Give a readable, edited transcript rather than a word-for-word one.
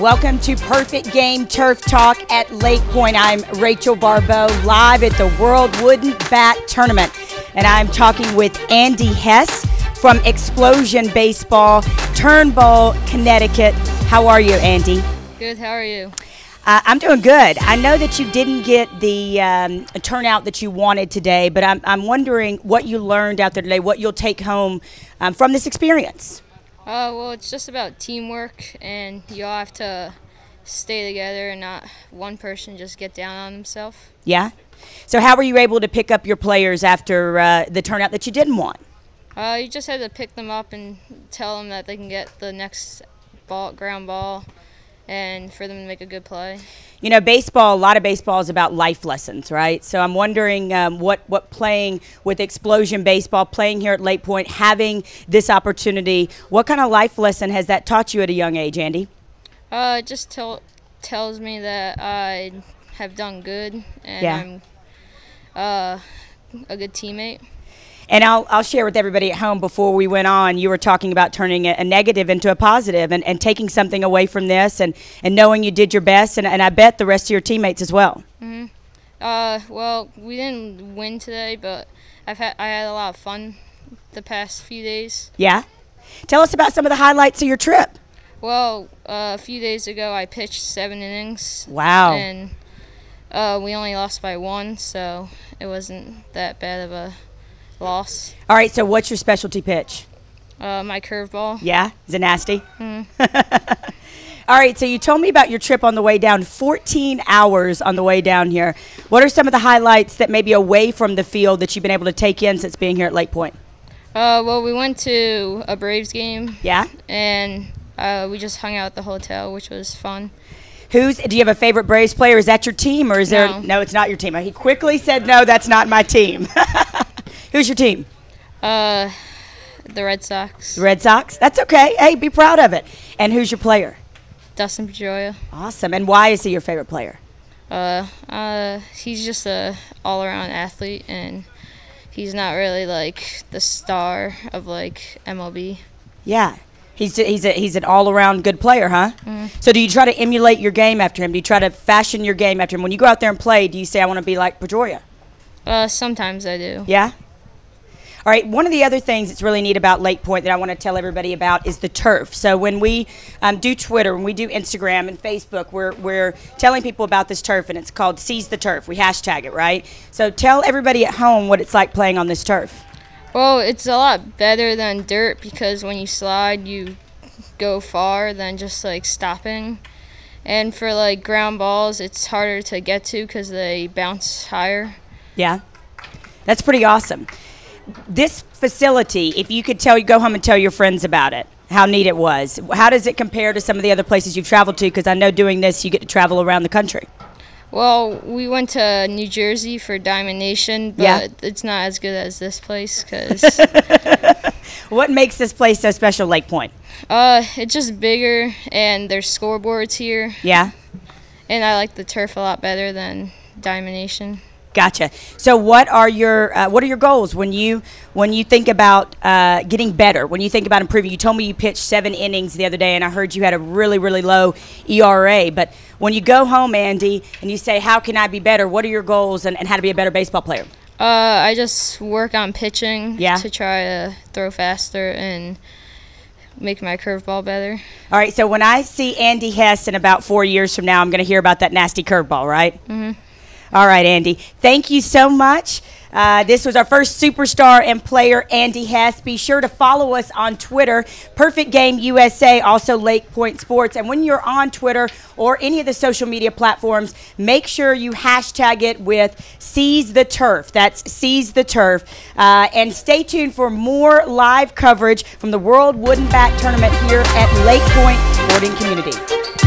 Welcome to Perfect Game Turf Talk at LakePoint. I'm Rachel Baribeau, live at the World Wooden Bat Tournament. And I'm talking with Andy Hess from Explosion Baseball, Turnbull, Connecticut. How are you, Andy? Good, how are you? I'm doing good. I know that you didn't get the turnout that you wanted today, but I'm wondering what you learned out there today, what you'll take home from this experience. Well, it's just about teamwork, and you all have to stay together and not one person just get down on himself. Yeah? So how were you able to pick up your players after the turnout that you didn't want? You just had to pick them up and tell them that they can get the next ground ball, and for them to make a good play. You know, baseball, a lot of baseball is about life lessons, right? So I'm wondering what playing with Explosion Baseball, playing here at LakePoint, having this opportunity, what kind of life lesson has that taught you at a young age, Andy? It just tells me that I have done good, and I'm a good teammate. And I'll share with everybody at home, before we went on, you were talking about turning a negative into a positive and taking something away from this and knowing you did your best, and I bet the rest of your teammates as well. Mm-hmm. Well, we didn't win today, but I had a lot of fun the past few days. Yeah? Tell us about some of the highlights of your trip. Well, a few days ago I pitched 7 innings. Wow. And we only lost by 1, so it wasn't that bad of a loss. All right, so what's your specialty pitch? My curveball. Yeah? Is it nasty? Mm. All right, so you told me about your trip on the way down, 14 hours on the way down here. What are some of the highlights that may be away from the field that you've been able to take in since being here at LakePoint? Well, we went to a Braves game. Yeah? And we just hung out at the hotel, which was fun. Do you have a favorite Braves player? Is that your team, or is there? No, it's not your team. He quickly said, no, that's not my team. Who's your team? The Red Sox. The Red Sox? That's okay. Hey, be proud of it. And who's your player? Dustin Pedroia. Awesome. And why is he your favorite player? He's just a all-around athlete, and he's not really like the star of like MLB. Yeah. He's an all-around good player, huh? Mm. So do you try to emulate your game after him? Do you try to fashion your game after him? When you go out there and play, do you say, I want to be like Pedroia? Sometimes I do. Yeah? All right, one of the other things that's really neat about LakePoint that I want to tell everybody about is the turf. So when we do Twitter, when we do Instagram and Facebook, we're telling people about this turf, and it's called Seize the Turf. We hashtag it, right? So tell everybody at home what it's like playing on this turf. Well, it's a lot better than dirt because when you slide, you go far than just like stopping. And for like ground balls, it's harder to get to because they bounce higher. Yeah, that's pretty awesome. This facility, if you could go home and tell your friends about it, how neat it was. How does it compare to some of the other places you've traveled to? Because I know doing this, you get to travel around the country. Well, we went to New Jersey for Diamond Nation, but it's not as good as this place. Cause what makes this place so special, LakePoint? It's just bigger, and there's scoreboards here. Yeah. And I like the turf a lot better than Diamond Nation. Gotcha. So what are your goals when you think about getting better, when you think about improving? You told me you pitched 7 innings the other day, and I heard you had a really, really low ERA. But when you go home, Andy, and you say, how can I be better, what are your goals and how to be a better baseball player? I just work on pitching to try to throw faster and make my curveball better. All right, so when I see Andy Hess in about 4 years from now, I'm going to hear about that nasty curveball, right? Mm-hmm. All right, Andy. Thank you so much. This was our first superstar and player, Andy Hess. Be sure to follow us on Twitter, Perfect Game USA, also LakePoint Sports. And when you're on Twitter or any of the social media platforms, make sure you hashtag it with Seize the Turf. That's Seize the Turf. And stay tuned for more live coverage from the World Wooden Bat Tournament here at LakePoint Sporting Community.